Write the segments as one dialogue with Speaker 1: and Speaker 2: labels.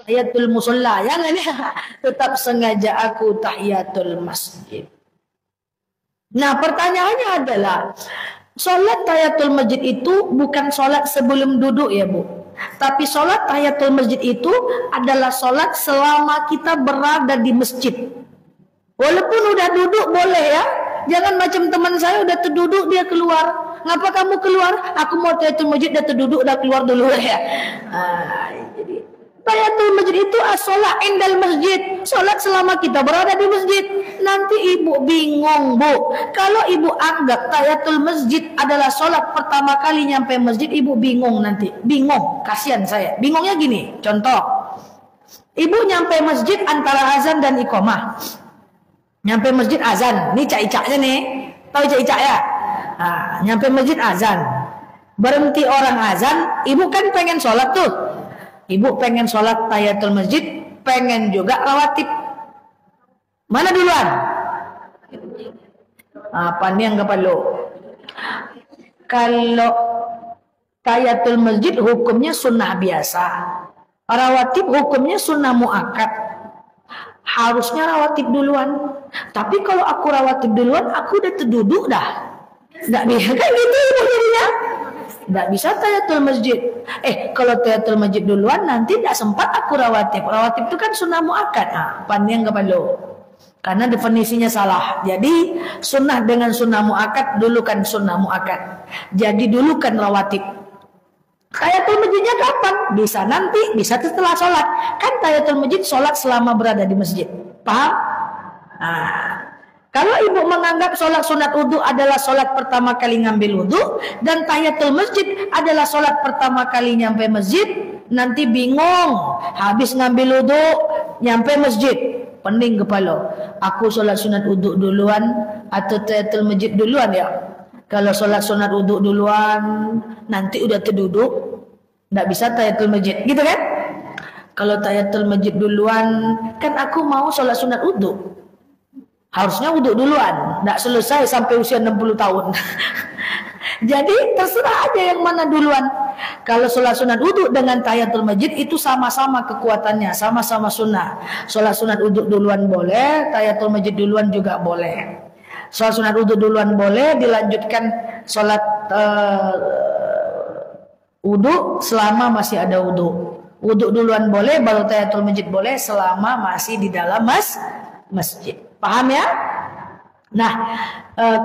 Speaker 1: tahiyatul musalla. Jangan ya. Tetap sengaja aku tahiyatul masjid. Nah, pertanyaannya adalah, sholat tahiyatul masjid itu bukan sholat sebelum duduk ya Bu. Tapi sholat tahiyatul masjid itu adalah sholat selama kita berada di masjid. Walaupun udah duduk boleh ya. Jangan macam teman saya udah terduduk dia keluar. Ngapa kamu keluar? Aku mau tahiyatul masjid, udah terduduk, udah keluar dulu ya. Jadi tahiyatul masjid itu as-sholat indal masjid. Sholat selama kita berada di masjid. Nanti ibu bingung Bu. Kalau ibu anggap tahiyatul masjid adalah sholat pertama kali nyampe masjid, ibu bingung nanti. Bingung, kasihan saya. Bingungnya gini, contoh. Ibu nyampe masjid antara azan dan iqamah. Nyampe masjid azan. Ini cak-caknya nih. Tahu cak-cak ya? Nyampe masjid azan. Berhenti orang azan. Ibu kan pengen sholat tuh. Ibu pengen sholat tahiyatul masjid. Pengen juga rawatib. Mana duluan? Apa nih yang kepala? Kalau tahiyatul masjid hukumnya sunnah biasa. Rawatib hukumnya sunnah muakkad. Harusnya rawatib duluan. Tapi kalau aku rawatib duluan, aku udah terduduk dah. Nggak bisa kan gitu ibu jadinya. Nggak bisa tahiyatul masjid. Kalau tahiyatul masjid duluan, nanti nggak sempat aku rawatib. Rawatib itu kan sunnah muakkad. Pandang kepala. Karena definisinya salah. Jadi sunnah dengan sunnah muakkad, dulukan sunnah muakkad. Jadi dulukan rawatib. Tahiyatul masjidnya kapan? Bisa nanti, bisa setelah sholat. Kan tahiyatul masjid sholat selama berada di masjid. Paham? Kalau ibu menganggap sholat sunat wudhu adalah sholat pertama kali ngambil wudhu, dan tahiyatul masjid adalah sholat pertama kali nyampe masjid, nanti bingung. Habis ngambil wudhu, nyampe masjid. Pening kepala. Aku sholat sunat wudhu duluan atau tahiyatul masjid duluan ya? Kalau sholat sunat wudhu duluan, nanti udah terduduk, nggak bisa tahiyatul masjid, gitu kan? Kalau tahiyatul masjid duluan, kan aku mau sholat sunat wudhu. Harusnya wudhu duluan, nggak selesai sampai usia 60 tahun. Jadi terserah aja yang mana duluan. Kalau sholat sunat wudhu dengan tahiyatul masjid itu sama-sama kekuatannya, sama-sama sunnah. Sholat sunat wudhu duluan boleh, tahiyatul masjid duluan juga boleh. Sholat sunat wudhu duluan boleh, dilanjutkan sholat wudhu selama masih ada wudhu. Wudhu duluan boleh, baru tahiyatul masjid boleh selama masih di dalam masjid. Paham ya? Nah,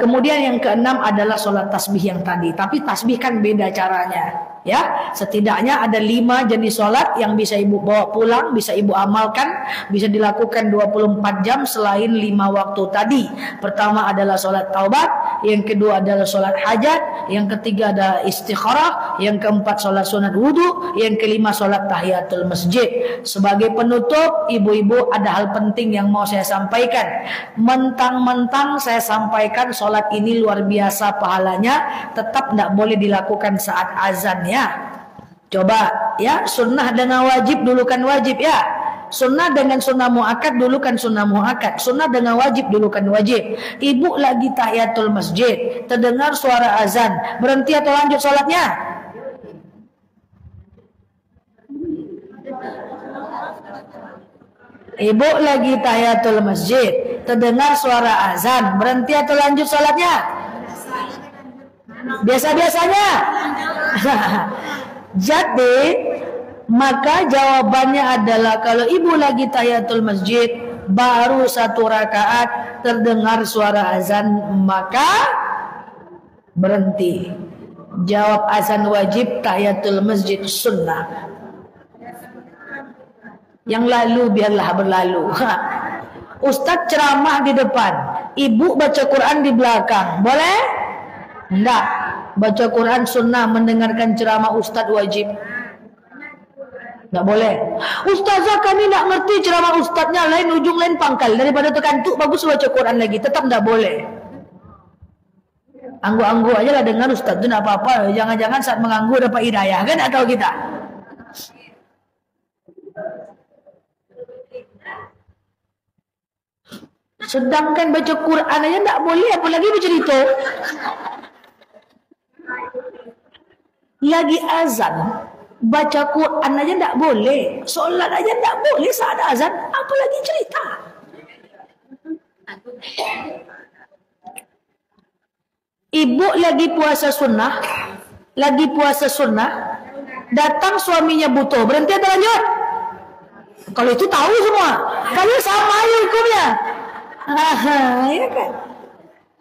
Speaker 1: kemudian yang keenam adalah sholat tasbih yang tadi. Tapi tasbih kan beda caranya. Ya, setidaknya ada 5 jenis sholat yang bisa ibu bawa pulang, bisa ibu amalkan, bisa dilakukan 24 jam selain 5 waktu tadi. Pertama adalah sholat taubat, yang kedua adalah sholat hajat, yang ketiga adalah istikharah, yang keempat sholat sunat wudhu, yang kelima sholat tahiyatul masjid. Sebagai penutup, ibu-ibu ada hal penting yang mau saya sampaikan. Mentang-mentang saya sampaikan sholat ini luar biasa pahalanya, tetap tidak boleh dilakukan saat azan ya. Coba ya, sunnah dengan wajib dulukan wajib ya. Sunnah dengan sunnah muakkad dulukan sunnah muakkad. Sunnah dengan wajib dulukan wajib. Ibu lagi tahiyatul masjid, terdengar suara azan, berhenti atau lanjut sholatnya? Ibu lagi tahiyatul masjid, terdengar suara azan, berhenti atau lanjut sholatnya? Biasa-biasanya. Jadi maka jawabannya adalah kalau ibu lagi tahiyatul masjid baru 1 rakaat terdengar suara azan, maka berhenti. Jawab azan wajib, tahiyatul masjid sunnah. Yang lalu biarlah berlalu. Ustadz ceramah di depan, ibu baca Quran di belakang, boleh? Enggak. Baca Quran sunnah, mendengarkan ceramah ustadz wajib. Enggak boleh. Ustazah kami enggak ngerti ceramah ustadznya, lain ujung lain pangkal, daripada terkantuk bagus baca Quran lagi, tetap enggak boleh. Anggu-anggu aja lah dengar ustadz itu enggak apa-apa. Jangan-jangan saat menganggu dapat hidayah, kan atau kita. Sedangkan baca Quran aja enggak boleh, apalagi bercerita. Lagi azan, Baca Quran aja tidak boleh, sholat aja tidak boleh saat azan, apalagi cerita. Ibu lagi puasa sunnah, datang suaminya butuh, berhenti atau lanjut? Kalau itu tahu semua, kalau sama aja hukumnya. Ya kan?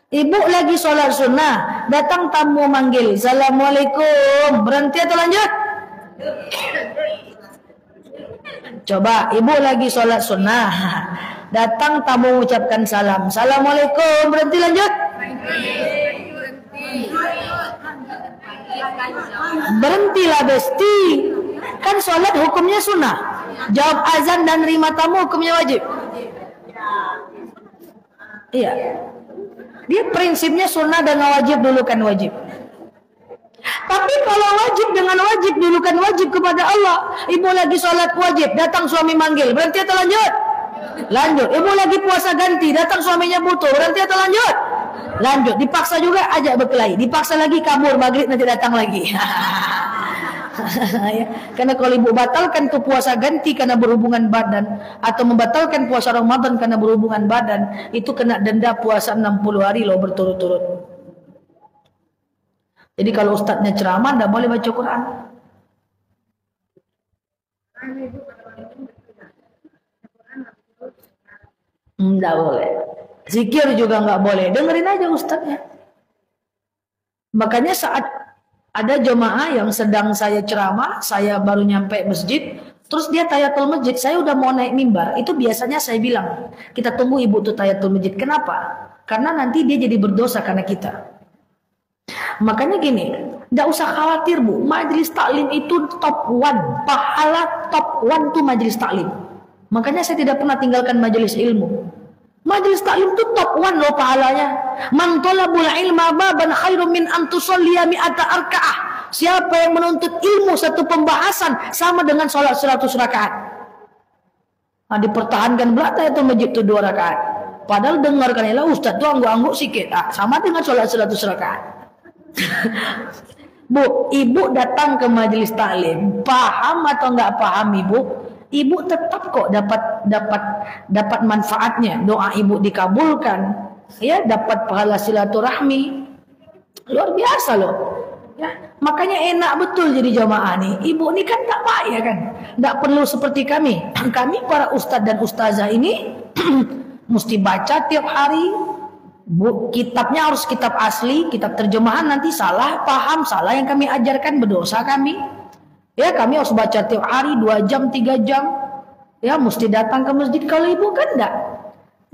Speaker 1: Ibu lagi sholat sunnah, datang tamu manggil, assalamualaikum, berhenti atau lanjut? Coba, ibu lagi sholat sunnah, datang tamu ucapkan salam, assalamualaikum, berhenti lanjut? Berhentilah besti. Kan sholat hukumnya sunnah, jawab azan dan terima tamu hukumnya wajib. Iya, dia prinsipnya sunnah dan wajib dulu kan wajib. Tapi kalau wajib dengan wajib dulu kan wajib kepada Allah. Ibu lagi sholat wajib, datang suami manggil, berhenti atau lanjut? Lanjut. Ibu lagi puasa ganti, datang suaminya butuh, berhenti atau lanjut? Lanjut. Dipaksa juga ajak berkelahi, dipaksa lagi kabur, maghrib nanti datang lagi. Ya. Karena kalau ibu batalkan tuh puasa ganti karena berhubungan badan, atau membatalkan puasa Ramadan karena berhubungan badan, itu kena denda puasa 60 hari loh berturut-turut. Jadi kalau ustadznya ceramah tidak boleh baca Quran. Tidak boleh. Zikir juga nggak boleh. Dengerin aja ustadznya. Makanya saat ada jemaah yang sedang saya ceramah, saya baru nyampe masjid, terus dia tahiyatul masjid, saya udah mau naik mimbar, itu biasanya saya bilang, kita tunggu ibu tuh tahiyatul masjid. Kenapa? Karena nanti dia jadi berdosa karena kita. Makanya gini, tidak usah khawatir bu, majelis taklim itu top 1, pahala top 1 tuh majelis taklim. Makanya saya tidak pernah tinggalkan majelis ilmu. Majelis taklim itu top 1 loh pahalanya. Man talabul ilma baban khairum min an tusalliya mi'ata arka'ah. Siapa yang menuntut ilmu satu pembahasan sama dengan sholat 100 rakaat. Nah, dipertahankan belakang itu masjid itu 2 rakaat. Padahal dengarkan ya ustaz tuh angguk-angguk sikit. Sama dengan sholat 100 rakaat. Bu, ibu datang ke majelis taklim, paham atau nggak paham ibu? Ibu tetap kok dapat manfaatnya. Doa ibu dikabulkan, ya, dapat pahala silaturahmi. Luar biasa loh. Ya, makanya enak betul jadi jamaah nih. Ibu ini kan tak payah kan, nggak perlu seperti kami. Kami para ustadz dan ustazah ini mesti baca tiap hari. Bu, kitabnya harus kitab asli, kitab terjemahan, nanti salah paham, salah yang kami ajarkan berdosa kami. Ya, kami harus baca tiap hari 2 jam, 3 jam. Ya, mesti datang ke masjid. Kalau ibu kan enggak.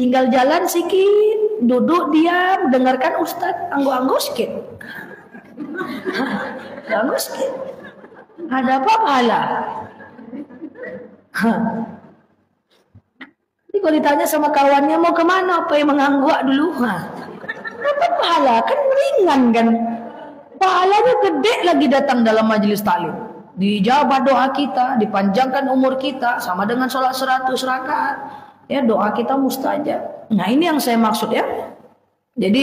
Speaker 1: Tinggal jalan sikit, duduk diam, dengarkan ustaz, angguk-angguk sikit. Angguk sikit. Ada apa pahala? Kalau ditanya sama kawannya mau kemana, apa yang mengangguk dulu, dapat pahala, kan ringan kan, pahalanya gede lagi datang dalam majelis taklim, dijawab doa kita, dipanjangkan umur kita, sama dengan sholat 100 rakaat, ya doa kita mustajab. Nah ini yang saya maksud ya. Jadi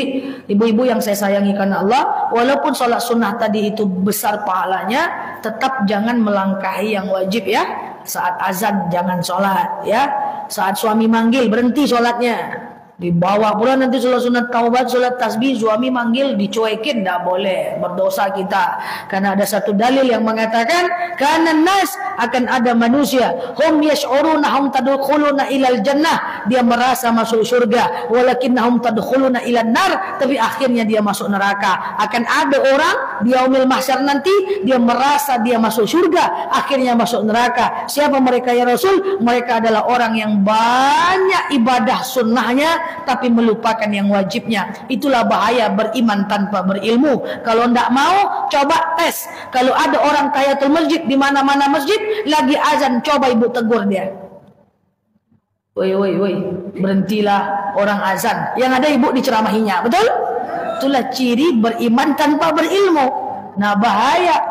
Speaker 1: ibu-ibu yang saya sayangi karena Allah, walaupun sholat sunnah tadi itu besar pahalanya, tetap jangan melangkahi yang wajib ya. Saat azan jangan sholat ya. Saat suami manggil berhenti sholatnya. Dibawa pula nanti sholat sunat taubat, sholat tasbih, suami manggil dicuekin, tidak boleh, berdosa kita. Karena ada satu dalil yang mengatakan, karena nas akan ada manusia, hum yash'uruna hum tadkhuluna ilal jannah, dia merasa masuk surga, walakinnahum tadkhuluna ilan nar, tapi akhirnya dia masuk neraka. Akan ada orang di yaumil mahsyar nanti, dia merasa dia masuk surga, akhirnya masuk neraka. Siapa mereka ya Rasul? Mereka adalah orang yang banyak ibadah sunnahnya, tapi melupakan yang wajibnya. Itulah bahaya beriman tanpa berilmu. Kalau ndak mau, coba tes. Kalau ada orang tahiyatul masjid di mana-mana masjid lagi azan, coba ibu tegur dia. Woi, berhentilah orang azan. Yang ada ibu diceramahinya, betul? Itulah ciri beriman tanpa berilmu. Nah bahaya.